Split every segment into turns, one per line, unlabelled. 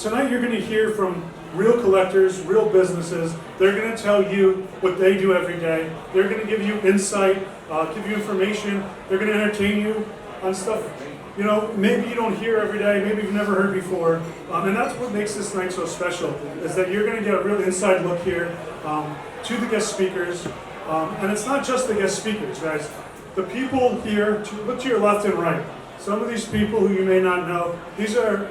tonight you're going to hear from real collectors, real businesses. They're going to tell you what they do every day. They're going to give you insight, give you information. They're going to entertain you on stuff, you know, maybe you don't hear every day, maybe you've never heard before. And that's what makes this night so special, is that you're going to get a real inside look here to the guest speakers. And it's not just the guest speakers, guys. The people here, look to your left and right. Some of these people who you may not know, these are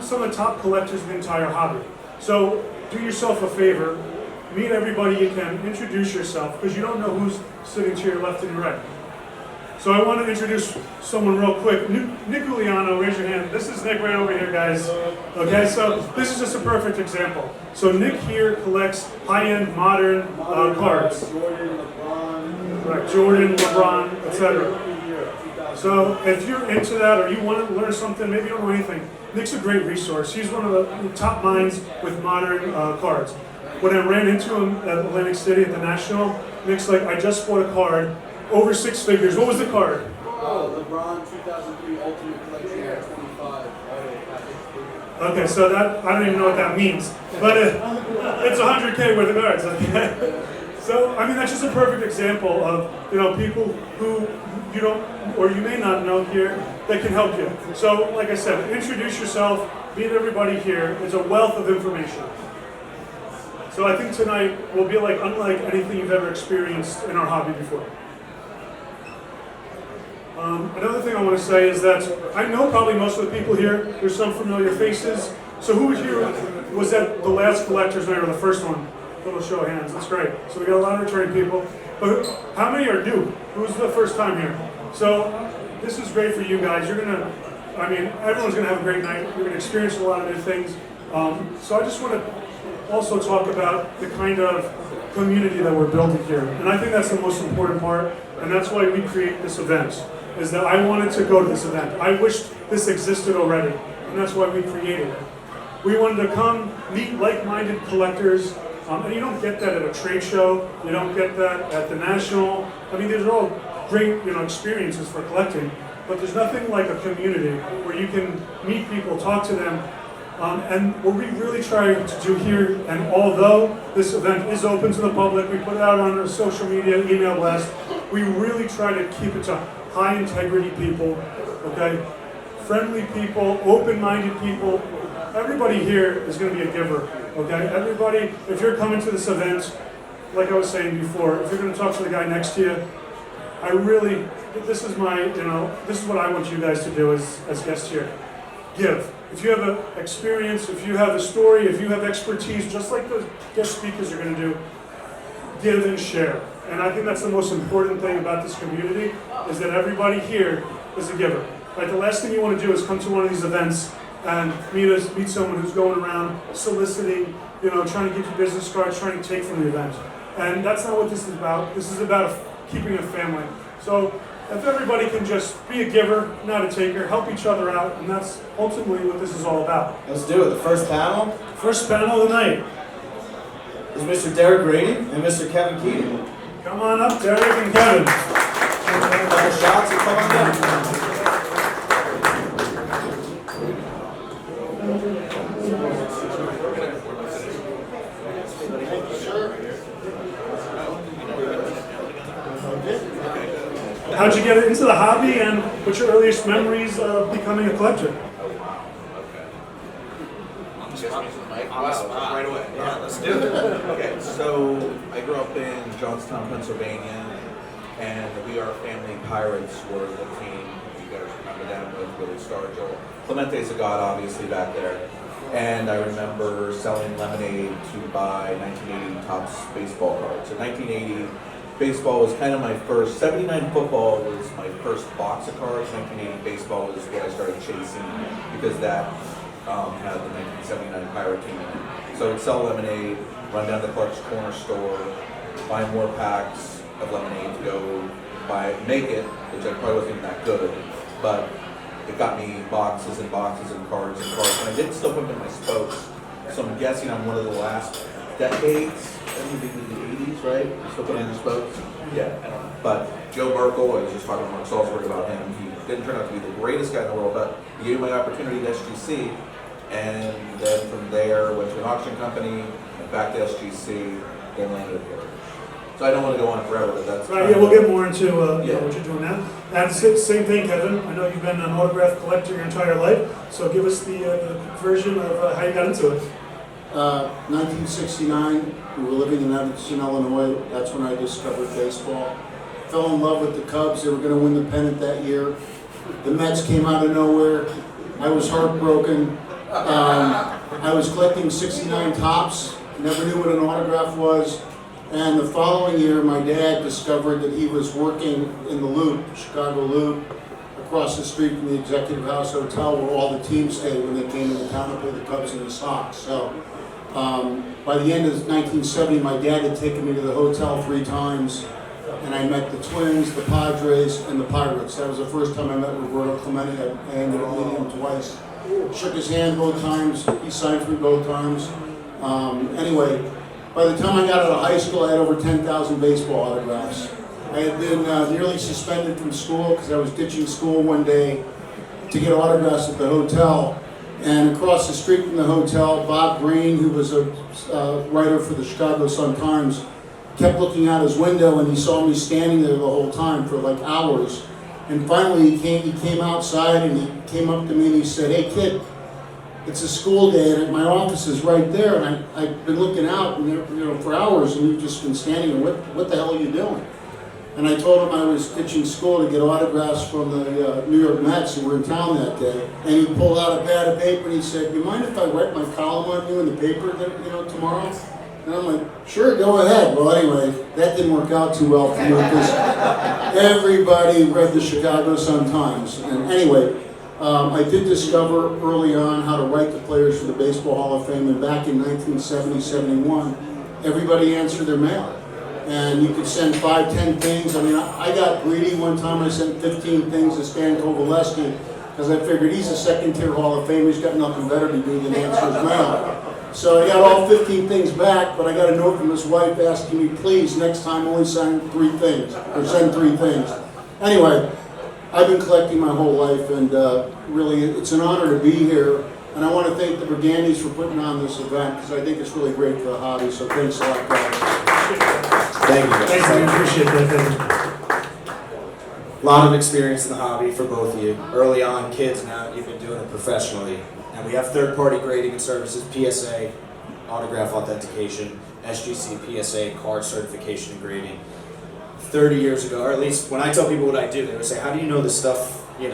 some of the top collectors in the entire hobby. So do yourself a favor, meet everybody you can, introduce yourself, because you don't know who's sitting to your left and your right. So I want to introduce someone real quick. Nick Giuliano, raise your hand. This is Nick right over here, guys. Okay, so this is just a perfect example. So Nick here collects high-end modern cards. Jordan, LeBron, etc. So if you're into that or you want to learn something, maybe you don't know anything, Nick's a great resource. He's one of the top minds with modern cards. When I ran into him at Atlantic City at the National, Nick's like, I just bought a card, over 6 figures. What was the card?
LeBron 2003 Ultimate Collection 25.
Okay, so that, I don't even know what that means, but it's 100K worth of cards. Okay? So, I mean, that's just a perfect example of, you know, people who you don't, or you may not know here, that can help you. So, like I said, introduce yourself, meet everybody here. It's a wealth of information. So I think tonight will be unlike anything you've ever experienced in our hobby before. Another thing I want to say is that I know probably most of the people here, there's some familiar faces. So who here was at the last collector's night or the first one? A little show of hands, that's great. So we got a lot of returning people. But how many are new? Who's the first time here? So this is great for you guys. You're gonna, I mean, everyone's gonna have a great night. You're gonna experience a lot of new things. So I just want to also talk about the kind of community that we're building here. And I think that's the most important part, and that's why we create this event, is that I wanted to go to this event. I wished this existed already, and that's why we created it. We wanted to come meet like-minded collectors, and you don't get that at a trade show, you don't get that at the National. I mean, these are all great, you know, experiences for collecting, but there's nothing like a community where you can meet people, talk to them, and what we really try to do here, and although this event is open to the public, we put it out on our social media, email blast, we really try to keep it to high integrity people, okay? Friendly people, open-minded people. Everybody here is going to be a giver, okay? Everybody, if you're coming to this event, like I was saying before, if you're going to talk to the guy next to you, I really, this is my, you know, this is what I want you guys to do as guests here. Give. If you have an experience, if you have a story, if you have expertise, just like the guest speakers are going to do, give and share. And I think that's the most important thing about this community, is that everybody here is a giver. Like, the last thing you want to do is come to one of these events and meet someone who's going around soliciting, you know, trying to get you business cards, trying to take from the event. And that's not what this is about. This is about keeping a family. So if everybody can just be a giver, not a taker, help each other out, and that's ultimately what this is all about.
Let's do it. The first panel?
First panel of the night
is Mr. Derek Grady and Mr. Kevin Keating.
Come on up, Derek and Kevin.
Couple shots and come on down.
How'd you get into the hobby, and what's your earliest memories of becoming a collector?
Right away. Yeah, let's do it. Okay, so I grew up in Johnstown, Pennsylvania, and we are family pirates were the team. You guys remember them with Willie Stargell. Clemente's a god, obviously, back there. And I remember selling lemonade to buy 1980 Topps baseball cards. So 1980 baseball was kind of my first. 79 football was my first box of cards. 1980 baseball was what I started chasing because that had the 1979 Pirate team in it. So I would sell lemonade, run down to Clark's Corner Store, buy more packs of lemonade to go make it, which I probably wasn't even that good, but it got me boxes and boxes and cards and cards. And I did still put them in my spokes, so I'm guessing I'm one of the last decades, maybe the 80s, right? You still put them in your spokes? Yeah, I don't know. But Joe Burkle, I was just talking to Mark Salisbury about him. He didn't turn out to be the greatest guy in the world, but he gave me my opportunity at SGC and then from there went to an auction company, and back to SGC, then landed at Heritage. So I don't want to go on forever, but that's
Right, yeah, we'll get more into
Yeah.
what you're doing now. And same thing, Kevin. I know you've been an autograph collector your entire life, so give us the version of how you got into it.
1969, we were living in Evanston, Illinois. That's when I discovered baseball. Fell in love with the Cubs. They were going to win the pennant that year. The Mets came out of nowhere. I was heartbroken. I was collecting 69 tops. Never knew what an autograph was. And the following year, my dad discovered that he was working in the Loop, Chicago Loop, across the street from the Executive House Hotel, where all the teams stayed when they came into town to play the Cubs and the Sox. So by the end of 1970, my dad had taken me to the hotel 3 times, and I met the Twins, the Padres, and the Pirates. That was the first time I met Roberto Clemente. I ended up meeting him twice. Shook his hand both times. He signed for me both times. Anyway, by the time I got out of high school, I had over 10,000 baseball autographs. I had been nearly suspended from school because I was ditching school one day to get autographs at the hotel. And across the street from the hotel, Bob Green, who was a writer for the Chicago Sun-Times, kept looking out his window, and he saw me standing there the whole time for like hours. And finally he came outside, and he came up to me and he said, "Hey kid, it's a school day and my office is right there, and I've been looking out for hours, and you've just been standing there. What the hell are you doing?" And I told him I was ditching school to get autographs from the New York Mets who were in town that day. And he pulled out a pad of paper and he said, "You mind if I write my column on you in the paper tomorrow?" And I'm like, "Sure, go ahead." Well, anyway, that didn't work out too well for me because everybody read the Chicago Sun-Times. And anyway, I did discover early on how to write the players for the Baseball Hall of Fame, and back in 1970-71, everybody answered their mail. And you could send 5, 10 things. I mean, I got Grady one time. I sent 15 things to Stan Kovaleski because I figured he's a second-tier Hall of Famer. He's got nothing better to do than answer his mail. So I got all 15 things back, but I got a note from his wife asking me, "Please, next time only send 3 things, or send 3 things." Anyway, I've been collecting my whole life, and really, it's an honor to be here. And I want to thank the Brigandis for putting on this event because I think it's really great for the hobby. So thanks a lot, guys.
Thank you.
Thanks, we appreciate that, Kevin.
A lot of experience in the hobby for both of you. Early on, kids, now you've been doing it professionally. And we have third-party grading and services, PSA, autograph authentication, SGC, PSA, card certification and grading. 30 years ago, or at least when I tell people what I do, they would say, "How do you know this stuff you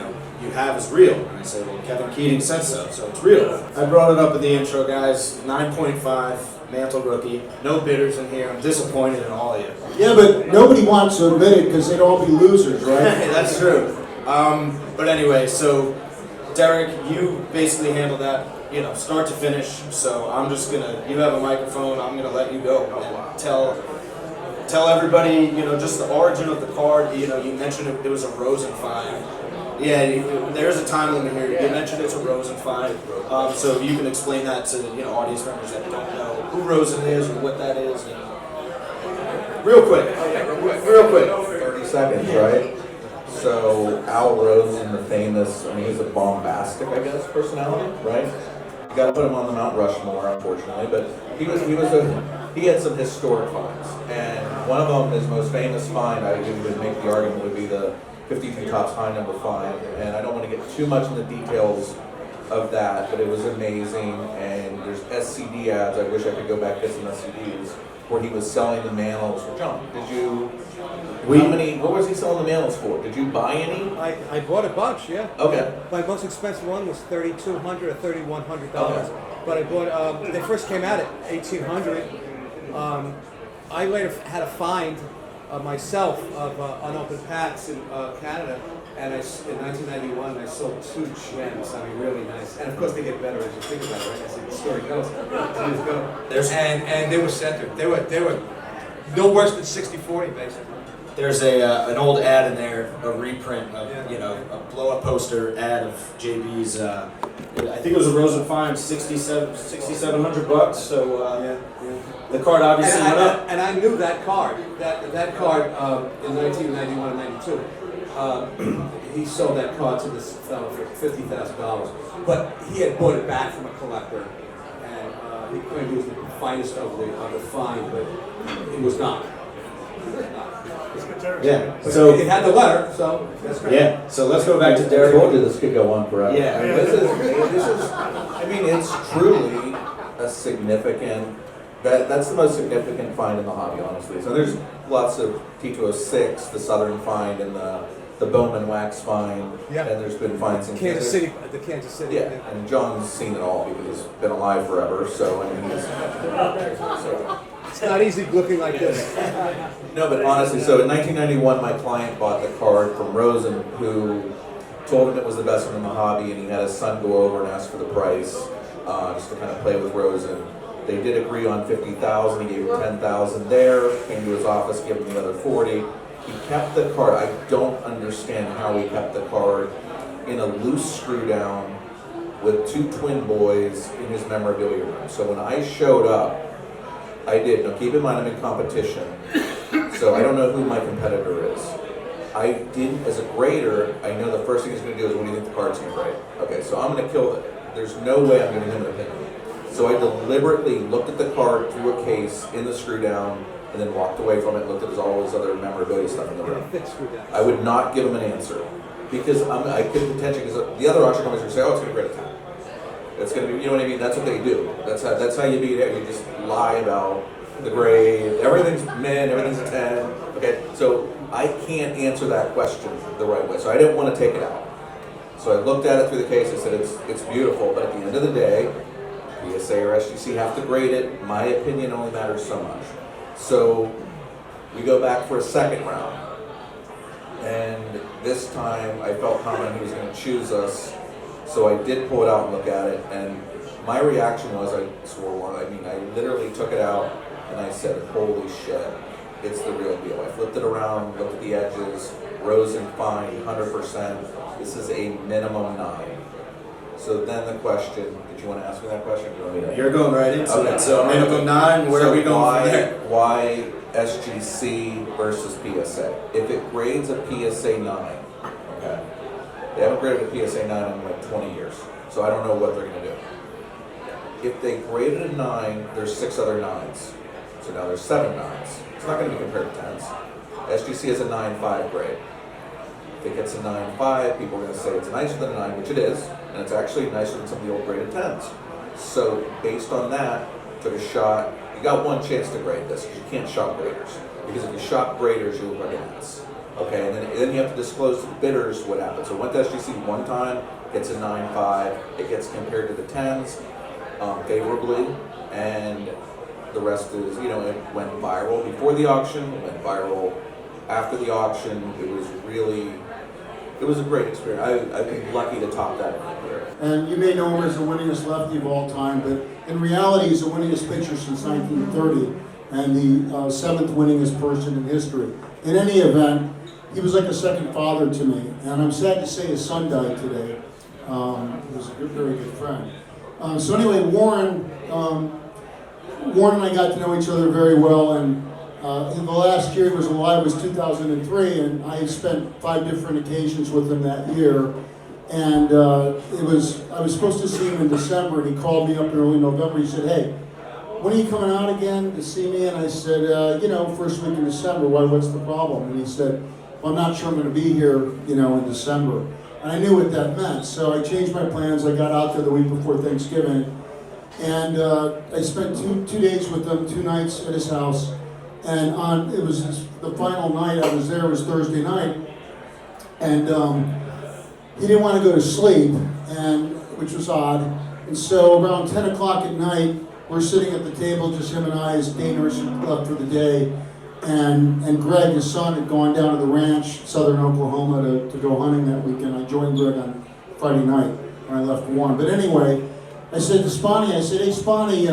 have is real?" And I say, "Well, Kevin Keating said so it's real." I brought it up in the intro, guys. 9.5, mantle rookie. No bidders in here. I'm disappointed in all of you.
Yeah, but nobody wants to admit it because they'd all be losers, right?
That's true. But anyway, so Derek, you basically handled that, start to finish. So I'm just you have a microphone. I'm gonna let you go and tell everybody, just the origin of the card. You mentioned it was a Rosen 5. Yeah, there's a time limit here. You mentioned it's a Rosen 5. So you can explain that to audience members that don't know who Rosen is or what that is. Real quick.
30 seconds, right? So Al Rosen, the famous, he's a bombastic, I guess, personality, right? You got to put him on the Mount Rushmore, unfortunately, but he had some historic finds, and one of them, his most famous find, I would make the argument, would be the 52 Topps high number 5, and I don't want to get too much into the details of that, but it was amazing. And there's SCD ads. I wish I could go back and get some SCDs where he was selling the mantles for junk. What was he selling the mantles for? Did you buy any?
I bought a bunch, yeah.
Okay.
My most expensive one was $3,200 or $3,100.
Okay.
But I bought. They first came out at $1,800. I later had a find myself of unopened packs in Canada, and in 1991 I sold 2 gems. Really nice. And of course they get better as you think about it, right? As the story goes. And they were centered. They were no worse than 60-40 basically.
There's an old ad in there, a reprint of a blow-up poster ad of JB's. I think it was a Rosen find, $6,700. So the card obviously went up.
And I knew that card. That card in 1991 and 92. he sold that card to this fellow for $50,000. But he had bought it back from a collector, and he claimed it was the finest of the find, but it was not.
Let's get Derek.
Yeah.
But
So
it had the letter, so that's great.
yeah. So let's go back to
I
Derek.
told you this could go on forever.
Yeah.
This is, I mean, it's truly a significant, that's the most significant find in the hobby, honestly. So there's lots of T206, the Southern find, and the Bowman Wax find,
Yeah.
and there's been finds in
Kansas City, the Kansas City.
Yeah, and John's seen it all because he's been alive forever, so I mean,
It's not easy looking like this.
no, but honestly, so in 1991, my client bought the card from Rosen, who told him it was the best one in the hobby, and he had his son go over and ask for the price, just to kind of play with Rosen. They did agree on 50,000. He gave him 10,000 there. Came to his office, gave him the other 40. He kept the card. I don't understand how he kept the card in a loose screw down with two twin boys in his memorabilia room. So when I showed up, I did. Now keep in mind, I'm in competition, so I don't know who my competitor is. I did, as a grader, I know the first thing he's going to do is, what do you think the card's going to grade? Okay, so I'm going to kill it. There's no way I'm giving him an opinion. So I deliberately looked at the card through a case in the screw down, and then walked away from it and looked at all his other memorabilia stuff in the room. I would not give him an answer because I could potentially, because the other auction companies would say, oh, it's going to grade a 10. It's going to be, you know what I mean? That's what they do. That's how you beat it. You just lie about the grade. Everything's min, everything's a 10. Okay, so I can't answer that question the right way. So I didn't want to take it out. So I looked at it through the case. I said, it's beautiful, but at the end of the day, PSA or SGC have to grade it. My opinion only matters so much. So we go back for a second round. And this time I felt confident he was going to choose us. So I did pull it out and look at it. And my reaction was, I swore one. I mean, I literally took it out and I said, holy shit, it's the real deal. I flipped it around, looked at the edges, Rosen fine, 100%. This is a minimum 9. So then the question, did you want to ask me that question? Do you want me to?
You're going right into
Okay.
it. So minimum 9. Where
So
are we going from there?
Why SGC versus PSA? If it grades a PSA 9, okay, they haven't graded a PSA 9 in like 20 years, so I don't know what they're going to do. If they graded a 9, there's 6 other 9s, so now there's 7 9s. It's not going to be compared to 10s. SGC has a 9.5 grade. If it gets a 9.5, people are going to say it's nicer than a 9, which it is, and it's actually nicer than some of the old graded 10s. So based on that, took a shot. You got one chance to grade this because you can't shop graders. Because if you shop graders, you'll run ass. Okay, and then you have to disclose to the bidders what happened. So it went to SGC one time, gets a 9.5. It gets compared to the 10s favorably, and the rest is, you know, it went viral before the auction, it went viral after the auction. It was a great experience. I've been lucky to top that in my career.
And you may know him as the winningest lefty of all time, but in reality, he's the winningest pitcher since 1930 and the 7th winningest person in history. In any event, he was like a second father to me, and I'm sad to say his son died today. He was a very good friend. So anyway, Warren and I got to know each other very well, and in the last year he was alive was 2003, and I spent 5 different occasions with him that year. And I was supposed to see him in December, and he called me up in early November. He said, "Hey, when are you coming out again to see me?" And I said, first week in December. Why? What's the problem? And he said, "Well, I'm not sure I'm going to be here, in December." And I knew what that meant, so I changed my plans. I got out there the week before Thanksgiving, and I spent two days with him, 2 nights at his house. And it was the final night I was there was Thursday night, and he didn't want to go to sleep, which was odd. And so around 10 o'clock at night, we're sitting at the table, just him and I, as day nurse had left for the day, and Greg, his son, had gone down to the ranch, southern Oklahoma, to go hunting that weekend. I joined Greg on Friday night when I left Warren. But anyway, I said to Spawny, "Hey Spawny,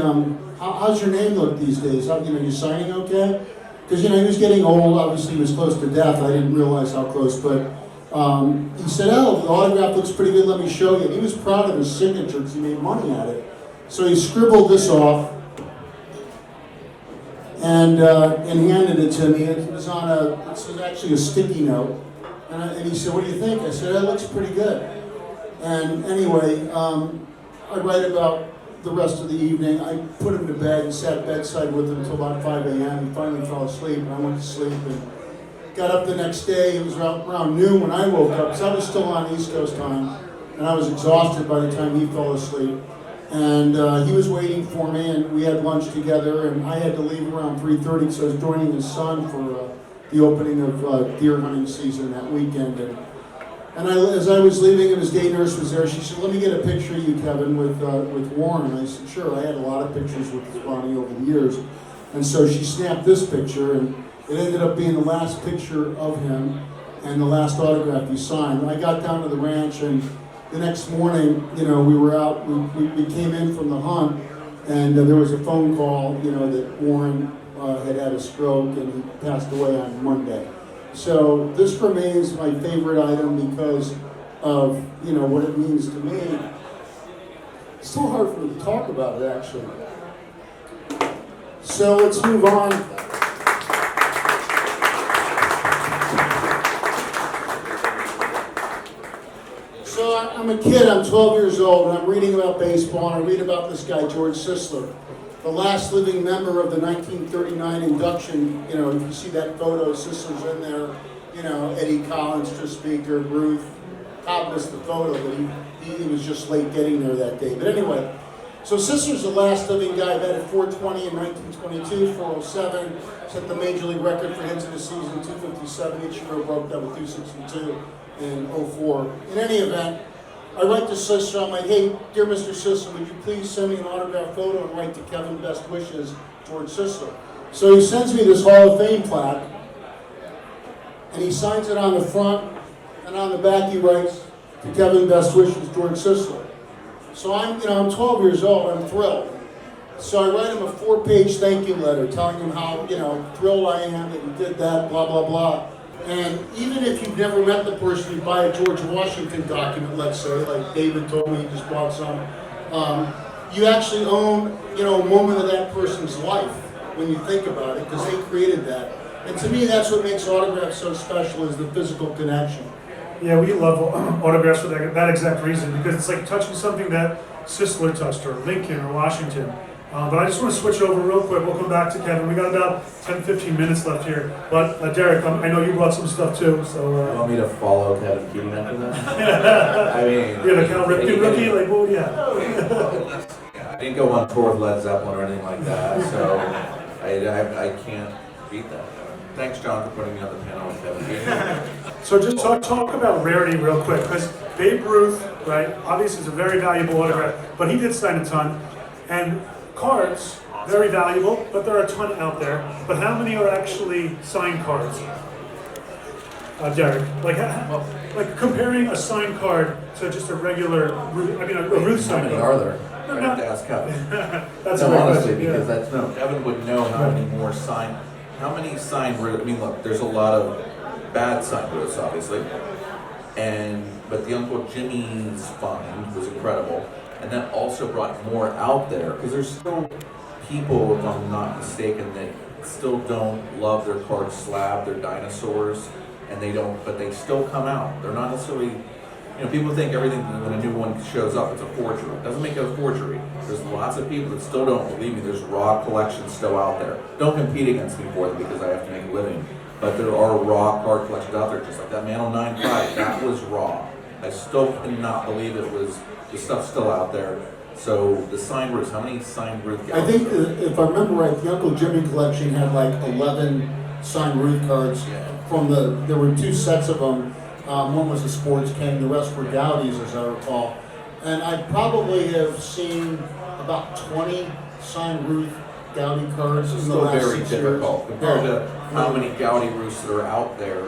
how's your name look these days? You signing okay?" Because he was getting old. Obviously, he was close to death. I didn't realize how close, but he said, "Oh, the autograph looks pretty good. Let me show you." And he was proud of his signature because he made money at it. So he scribbled this off and handed it to me. It was actually a sticky note, And he said, what do you think? I said, that looks pretty good. And anyway, I write about the rest of the evening. I put him to bed and sat bedside with him until about 5 a.m. He finally fell asleep, and I went to sleep and got up the next day. It was around noon when I woke up, because I was still on East Coast time, and I was exhausted by the time he fell asleep. And he was waiting for me, and we had lunch together, and I had to leave around 3:30, so I was joining his son for the opening of deer hunting season that weekend. And as I was leaving, his day nurse was there. She said, let me get a picture of you, Kevin, with Warren. I said, sure. I had a lot of pictures with Bonnie over the years. And so she snapped this picture, and it ended up being the last picture of him and the last autograph he signed. When I got down to the ranch, and the next morning, we were out, we came in from the hunt, and there was a phone call, that Warren had a stroke and he passed away on Monday. So this remains my favorite item because of, what it means to me. It's so hard for me to talk about it, actually. So let's move on. So I'm a kid, I'm 12 years old, and I'm reading about baseball, and I read about this guy, George Sisler, the last living member of the 1939 induction. If you see that photo, Sisler's in there, Eddie Collins, Tris Speaker, Ruth. Cobb missed the photo, but he was just late getting there that day. But anyway, so Sisler's the last living guy. Batted .420 in 1922, .407, set the major league record for hits in the season, 257. Ichiro broke that with 262 in '04. In any event, I write to Sisler. I'm like, hey, dear Mr. Sisler, would you please send me an autographed photo and write to Kevin, best wishes, George Sisler. So he sends me this Hall of Fame plaque, and he signs it on the front, and on the back he writes, to Kevin, best wishes, George Sisler. So I'm 12 years old, I'm thrilled. So I write him a 4-page thank you letter telling him how, thrilled I am that he did that, blah, blah, blah. And even if you've never met the person, you buy a George Washington document, let's say, like David told me he just bought some, you actually own, a moment of that person's life when you think about it, because they created that. And to me, that's what makes autographs so special, is the physical connection.
Yeah, we love autographs for that exact reason, because it's like touching something that Sisler touched, or Lincoln, or Washington. But I just want to switch over real quick. We'll come back to Kevin. We got about 10-15 minutes left here. But Derek, I know you brought some stuff too. So
you want me to follow Kevin Keating after that? I mean,
you have a Cal Ripken rookie, like what?
Yeah, I didn't go on tour with Led Zeppelin or anything like that, so I can't beat that. Thanks, John, for putting me on the panel with Kevin Keating.
So just talk about rarity real quick, because Babe Ruth, right? Obviously, it's a very valuable autograph, but he did sign a ton, and cards, very valuable, but there are a ton out there. But how many are actually signed cards, Derek? Like comparing a signed card to just a regular, a Ruth signed
How many
card.
are there? I'd have to ask Kevin.
That's
No,
a great
honestly,
question,
because
yeah.
that's no. Kevin would know how many more signed. How many signed? I mean, look, there's a lot of bad signed Ruths, obviously, but the Uncle Jimmy's find was incredible. And that also brought more out there, because there's still people, if I'm not mistaken, that still don't love their cards slabbed, their dinosaurs, but they still come out. They're not necessarily, people think everything, when a new one shows up, it's a forgery. It doesn't make it a forgery. There's lots of people that still don't believe me. There's raw collections still out there. Don't compete against me for them, because I have to make a living. But there are raw card collections out there, just like that Mantle 9.5, that was raw. I still cannot believe the stuff's still out there. So the signed Ruths, how many signed Ruth?
I think, if I remember right, the Uncle Jimmy collection had like 11 signed Ruth cards.
Yeah.
There were 2 sets of them. One was a Sports King, the rest were Gowdies, as I recall. And I probably have seen about 20 signed Ruth Gowdy cards
It's
in the
still
last
very
6
difficult
years.
compared to how many Gowdy Ruths that are out there,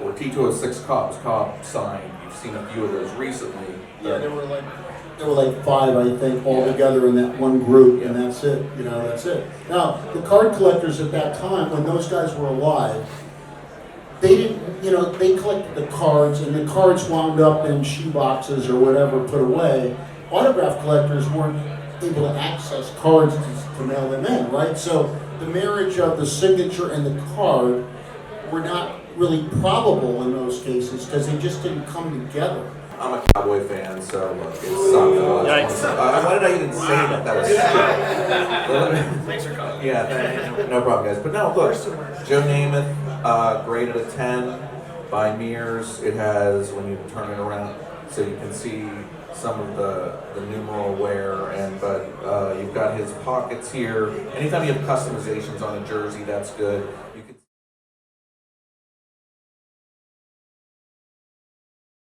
or T206 Cobb signed. You've seen a few of those recently.
Yeah, there were like 5, I think, all together in that one group, and that's it. That's it. Now, the card collectors at that time, when those guys were alive, they didn't, they collected the cards, and the cards wound up in shoe boxes or whatever put away. Autograph collectors weren't able to access cards to mail them in, right? So the marriage of the signature and the card were not really probable in those cases because they just didn't come together.
I'm a Cowboy fan, so look, it sucked. Why did I even say that? That was stupid. Thanks for coming. Yeah, no problem, guys. But no, look, Joe Namath, graded a 10 by Mears. It has, when you turn it around, so you can see some of the numeral wear, but you've got his pockets here. Anytime you have customizations on a jersey, that's good. You can